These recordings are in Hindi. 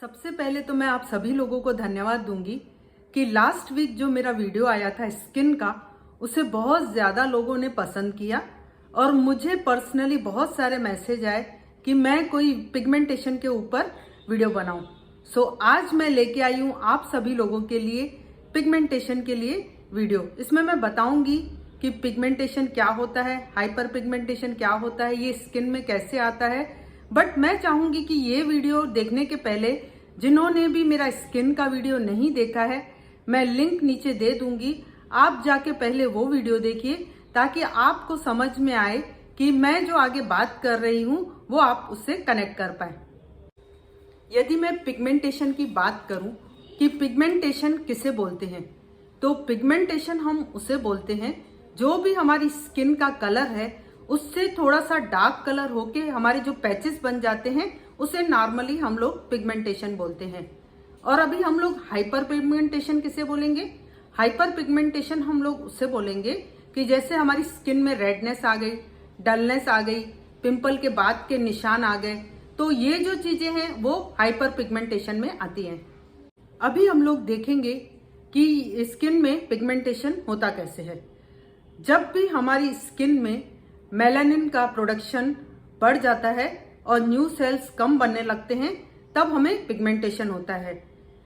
सबसे पहले तो मैं आप सभी लोगों को धन्यवाद दूंगी कि लास्ट वीक जो मेरा वीडियो आया था स्किन का, उसे बहुत ज़्यादा लोगों ने पसंद किया और मुझे पर्सनली बहुत सारे मैसेज आए कि मैं कोई पिगमेंटेशन के ऊपर वीडियो बनाऊं। सो आज मैं लेके आई हूं आप सभी लोगों के लिए पिगमेंटेशन के लिए वीडियो। इसमें मैं बताऊंगी कि पिगमेंटेशन क्या होता है, हाइपर पिगमेंटेशन क्या होता है, ये स्किन में कैसे आता है। बट मैं चाहूंगी कि ये वीडियो देखने के पहले जिन्होंने भी मेरा स्किन का वीडियो नहीं देखा है, मैं लिंक नीचे दे दूंगी, आप जाके पहले वो वीडियो देखिए ताकि आपको समझ में आए कि मैं जो आगे बात कर रही हूँ वो आप उससे कनेक्ट कर पाए। यदि मैं पिगमेंटेशन की बात करूं कि पिगमेंटेशन किसे बोलते हैं, तो पिगमेंटेशन हम उसे बोलते हैं जो भी हमारी स्किन का कलर है उससे थोड़ा सा डार्क कलर होके हमारे जो पैचेस बन जाते हैं उसे नॉर्मली हम लोग पिगमेंटेशन बोलते हैं। और अभी हम लोग हाइपर पिगमेंटेशन किसे बोलेंगे? हाइपर पिगमेंटेशन हम लोग उससे बोलेंगे कि जैसे हमारी स्किन में रेडनेस आ गई, डलनेस आ गई, पिंपल के बाद के निशान आ गए, तो ये जो चीजें हैं वो हाइपर पिगमेंटेशन में आती हैं। अभी हम लोग देखेंगे कि स्किन में पिगमेंटेशन होता कैसे है। जब भी हमारी स्किन में मेलानिन का प्रोडक्शन बढ़ जाता है और न्यू सेल्स कम बनने लगते हैं, तब हमें पिगमेंटेशन होता है।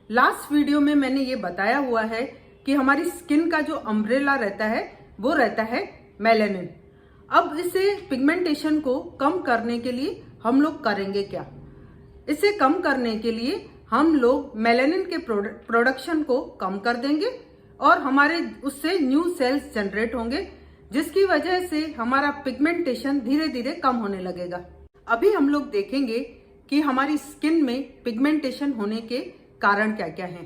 लास्ट वीडियो में मैंने ये बताया हुआ है कि हमारी स्किन का जो अम्ब्रेला रहता है वो रहता है मेलानिन। अब इसे पिगमेंटेशन को कम करने के लिए हम लोग करेंगे क्या? इसे कम करने के लिए हम लोग मेलानिन के प्रोडक्शन को कम कर देंगे और हमारे उससे न्यू सेल्स जनरेट होंगे, जिसकी वजह से हमारा पिगमेंटेशन धीरे धीरे कम होने लगेगा। अभी हम लोग देखेंगे कि हमारी स्किन में पिगमेंटेशन होने के कारण क्या क्या हैं।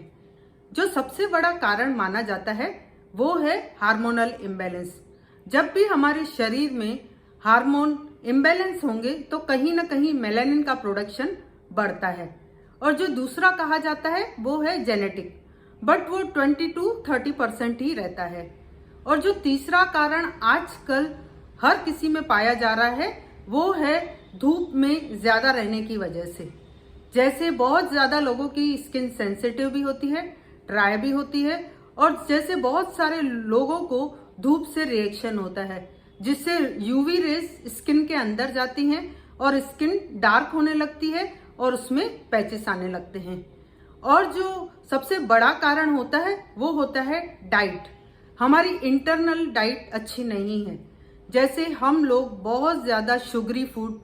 जो सबसे बड़ा कारण माना जाता है वो है हार्मोनल इम्बैलेंस। जब भी हमारे शरीर में हार्मोन इम्बैलेंस होंगे तो कहीं ना कहीं मेलानिन का प्रोडक्शन बढ़ता है। और जो दूसरा कहा जाता है वो है जेनेटिक, बट वो 20 to 30% ही रहता है। और जो तीसरा कारण आजकल हर किसी में पाया जा रहा है वो है धूप में ज्यादा रहने की वजह से। जैसे बहुत ज्यादा लोगों की स्किन सेंसिटिव भी होती है, ड्राई भी होती है, और जैसे बहुत सारे लोगों को धूप से रिएक्शन होता है जिससे यूवी रेज स्किन के अंदर जाती हैं और स्किन डार्क होने लगती है और उसमें पैचेस आने लगते हैं। और जो सबसे बड़ा कारण होता है वो होता है डाइट। हमारी इंटरनल डाइट अच्छी नहीं है। जैसे हम लोग बहुत ज्यादा शुगरी फूड,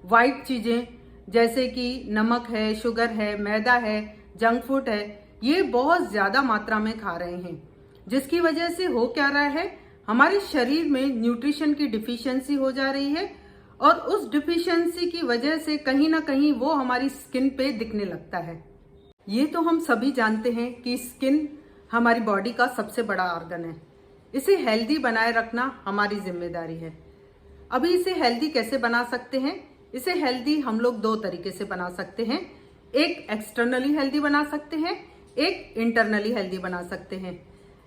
वाइट चीजें जैसे कि नमक है, शुगर है, मैदा है, जंक फूड है, ये बहुत ज्यादा मात्रा में खा रहे हैं, जिसकी वजह से हो क्या रहा है, हमारे शरीर में न्यूट्रिशन की डिफिशियंसी हो जा रही है और उस डिफिशियंसी की वजह से कहीं ना कहीं वो हमारी स्किन पे दिखने लगता है। ये तो हम सभी जानते हैं कि स्किन हमारी बॉडी का सबसे बड़ा ऑर्गन है। इसे हेल्दी बनाए रखना हमारी जिम्मेदारी है। अभी इसे हेल्दी कैसे बना सकते हैं? इसे हेल्दी हम लोग दो तरीके से बना सकते हैं। एक एक्सटर्नली हेल्दी बना सकते हैं, एक इंटरनली हेल्दी बना सकते हैं।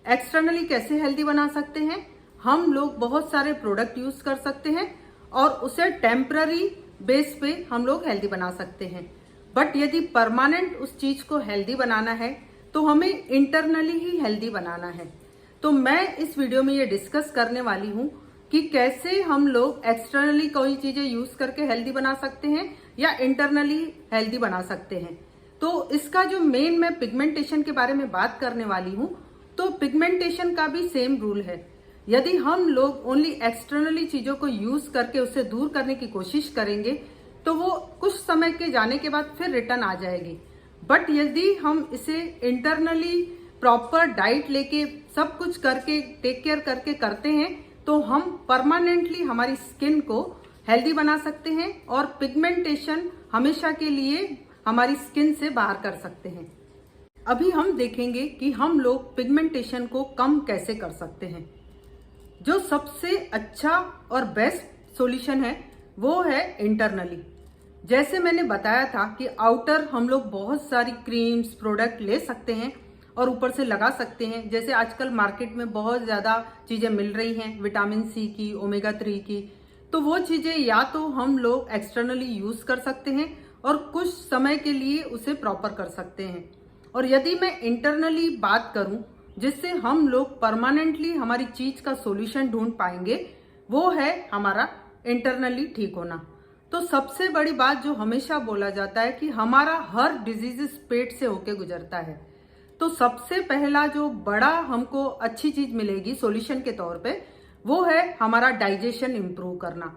एक्सटर्नली कैसे हेल्दी बना सकते हैं? हम लोग बहुत सारे प्रोडक्ट यूज कर सकते हैं और उसे टेम्पररी बेस पे हम लोग हेल्दी बना सकते हैं। बट यदि परमानेंट उस चीज को हेल्दी बनाना है तो हमें इंटरनली ही हेल्दी बनाना है। तो मैं इस वीडियो में ये डिस्कस करने वाली हूँ कि कैसे हम लोग एक्सटर्नली कोई चीजें यूज करके हेल्दी बना सकते हैं या इंटरनली हेल्दी बना सकते हैं। तो इसका जो मेन मैं पिगमेंटेशन के बारे में बात करने वाली हूँ, तो पिगमेंटेशन का भी सेम रूल है। यदि हम लोग ओनली एक्सटर्नली चीजों को यूज करके उसे दूर करने की कोशिश करेंगे तो वो कुछ समय के जाने के बाद फिर रिटर्न आ जाएगी। बट यदि हम इसे इंटरनली प्रॉपर डाइट लेके सब कुछ करके टेक केयर करके करते हैं तो हम परमानेंटली हमारी स्किन को हेल्दी बना सकते हैं और पिगमेंटेशन हमेशा के लिए हमारी स्किन से बाहर कर सकते हैं। अभी हम देखेंगे कि हम लोग पिगमेंटेशन को कम कैसे कर सकते हैं। जो सबसे अच्छा और बेस्ट सॉल्यूशन है वो है इंटरनली। जैसे मैंने बताया था कि आउटर हम लोग बहुत सारी क्रीम्स, प्रोडक्ट ले सकते हैं और ऊपर से लगा सकते हैं। जैसे आजकल मार्केट में बहुत ज्यादा चीजें मिल रही हैं, विटामिन सी की, ओमेगा 3 की, तो वो चीजें या तो हम लोग एक्सटर्नली यूज कर सकते हैं और कुछ समय के लिए उसे प्रॉपर कर सकते हैं। और यदि मैं इंटरनली बात करूं जिससे हम लोग परमानेंटली हमारी चीज का सॉल्यूशन ढूंढ पाएंगे, वो है हमारा इंटरनली ठीक होना। तो सबसे बड़ी बात जो हमेशा बोला जाता है कि हमारा हर डिजीजेस पेट से होके गुजरता है। तो सबसे पहला जो बड़ा हमको अच्छी चीज मिलेगी सॉल्यूशन के तौर पे, वो है हमारा डाइजेशन इंप्रूव करना।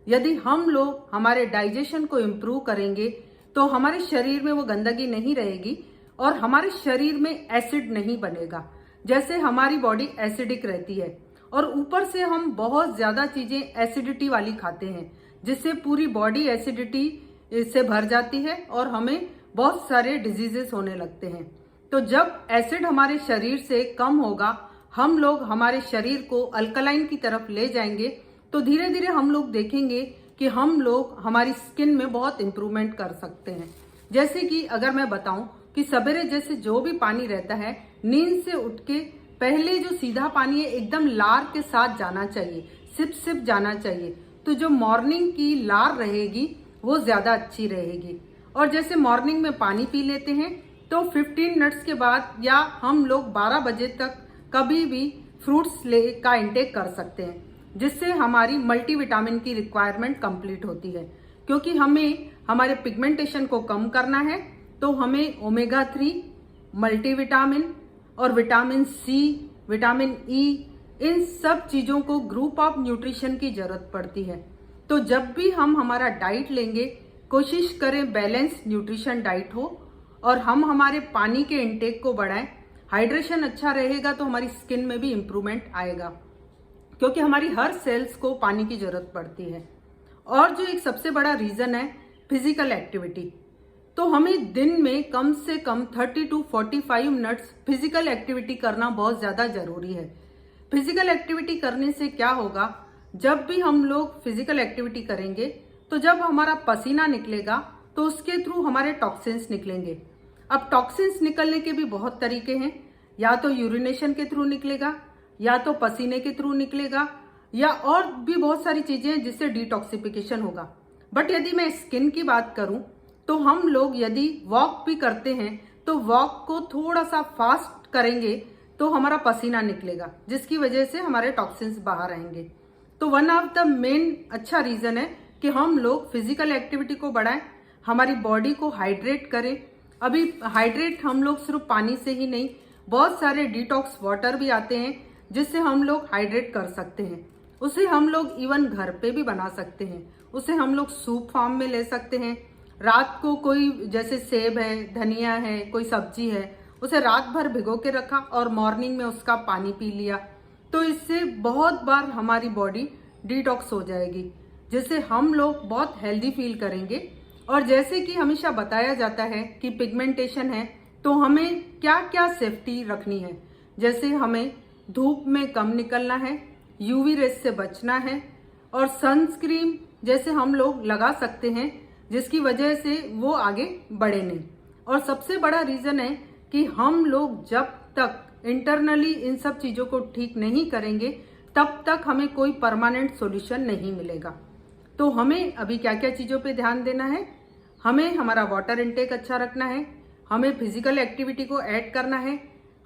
यदि हम लोग हमारे डाइजेशन को इंप्रूव करेंगे तो हमारे शरीर में वो गंदगी नहीं रहेगी और हमारे शरीर में एसिड नहीं बनेगा। जैसे हमारी बॉडी एसिडिक रहती है और ऊपर से हम बहुत ज्यादा चीजें एसिडिटी वाली खाते हैं, जिससे पूरी बॉडी एसिडिटी से भर जाती है और हमें बहुत सारे डिजीजेस होने लगते हैं। तो जब एसिड हमारे शरीर से कम होगा, हम लोग हमारे शरीर को अल्कलाइन की तरफ ले जाएंगे, तो धीरे धीरे हम लोग देखेंगे कि हम लोग हमारी स्किन में बहुत इंप्रूवमेंट कर सकते हैं। जैसे कि अगर मैं बताऊं कि सवेरे जैसे जो भी पानी रहता है, नींद से उठ के पहले जो सीधा पानी है एकदम लार के साथ जाना चाहिए, सिप सिप जाना चाहिए। तो जो मॉर्निंग की लार रहेगी वो ज्यादा अच्छी रहेगी। और जैसे मॉर्निंग में पानी पी लेते हैं तो 15 मिनट्स के बाद या हम लोग 12 बजे तक कभी भी फ्रूट्स का इंटेक कर सकते हैं, जिससे हमारी मल्टीविटामिन की रिक्वायरमेंट कंप्लीट होती है। क्योंकि हमें हमारे पिगमेंटेशन को कम करना है तो हमें ओमेगा 3, मल्टीविटामिन और विटामिन सी, विटामिन ई, इन सब चीजों को ग्रुप ऑफ न्यूट्रिशन की जरूरत पड़ती है। तो जब भी हम हमारा डाइट लेंगे, कोशिश करें बैलेंस न्यूट्रिशन डाइट हो और हम हमारे पानी के इंटेक को बढ़ाएं। हाइड्रेशन अच्छा रहेगा तो हमारी स्किन में भी इंप्रूवमेंट आएगा, क्योंकि हमारी हर सेल्स को पानी की जरूरत पड़ती है। और जो एक सबसे बड़ा रीजन है फिजिकल एक्टिविटी, तो हमें दिन में कम से कम 30 to 45 मिनट्स फिजिकल एक्टिविटी करना बहुत ज्यादा जरूरी है। फिजिकल एक्टिविटी करने से क्या होगा, जब भी हम लोग फिजिकल एक्टिविटी करेंगे तो जब हमारा पसीना निकलेगा तो उसके थ्रू हमारे टॉक्सिन्स निकलेंगे। अब टॉक्सिन्स निकलने के भी बहुत तरीके हैं, या तो यूरिनेशन के थ्रू निकलेगा, या तो पसीने के थ्रू निकलेगा, या और भी बहुत सारी चीजें हैं जिससे डिटॉक्सिफिकेशन होगा। बट यदि मैं स्किन की बात करूं तो हम लोग यदि वॉक भी करते हैं तो वॉक को थोड़ा सा फास्ट करेंगे तो हमारा पसीना निकलेगा, जिसकी वजह से हमारे टॉक्सिन्स बाहर आएंगे। तो वन ऑफ द मेन अच्छा रीजन है कि हम लोग फिजिकल एक्टिविटी को बढ़ाएं, हमारी बॉडी को हाइड्रेट करें। अभी हाइड्रेट हम लोग सिर्फ पानी से ही नहीं, बहुत सारे डिटॉक्स वाटर भी आते हैं जिससे हम लोग हाइड्रेट कर सकते हैं। उसे हम लोग इवन घर पे भी बना सकते हैं, उसे हम लोग सूप फॉर्म में ले सकते हैं। रात को कोई जैसे सेब है, धनिया है, कोई सब्जी है, उसे रात भर भिगो के रखा और मॉर्निंग में उसका पानी पी लिया, तो इससे बहुत बार हमारी बॉडी डिटॉक्स हो जाएगी, जिससे हम लोग बहुत हेल्दी फील करेंगे। और जैसे कि हमेशा बताया जाता है कि पिगमेंटेशन है तो हमें क्या क्या सेफ्टी रखनी है, जैसे हमें धूप में कम निकलना है, यूवी रेस से बचना है, और सनस्क्रीन जैसे हम लोग लगा सकते हैं जिसकी वजह से वो आगे बढ़े नहीं। और सबसे बड़ा रीजन है कि हम लोग जब तक इंटरनली इन सब चीजों को ठीक नहीं करेंगे तब तक हमें कोई परमानेंट सॉल्यूशन नहीं मिलेगा। तो हमें अभी क्या क्या चीजों पे ध्यान देना है, हमें हमारा वाटर इंटेक अच्छा रखना है, हमें फिजिकल एक्टिविटी को ऐड करना है,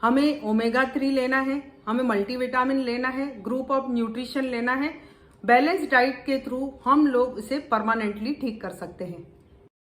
हमें ओमेगा 3 लेना है, हमें मल्टीविटामिन लेना है, ग्रुप ऑफ न्यूट्रिशन लेना है। बैलेंस डाइट के थ्रू हम लोग इसे परमानेंटली ठीक कर सकते हैं।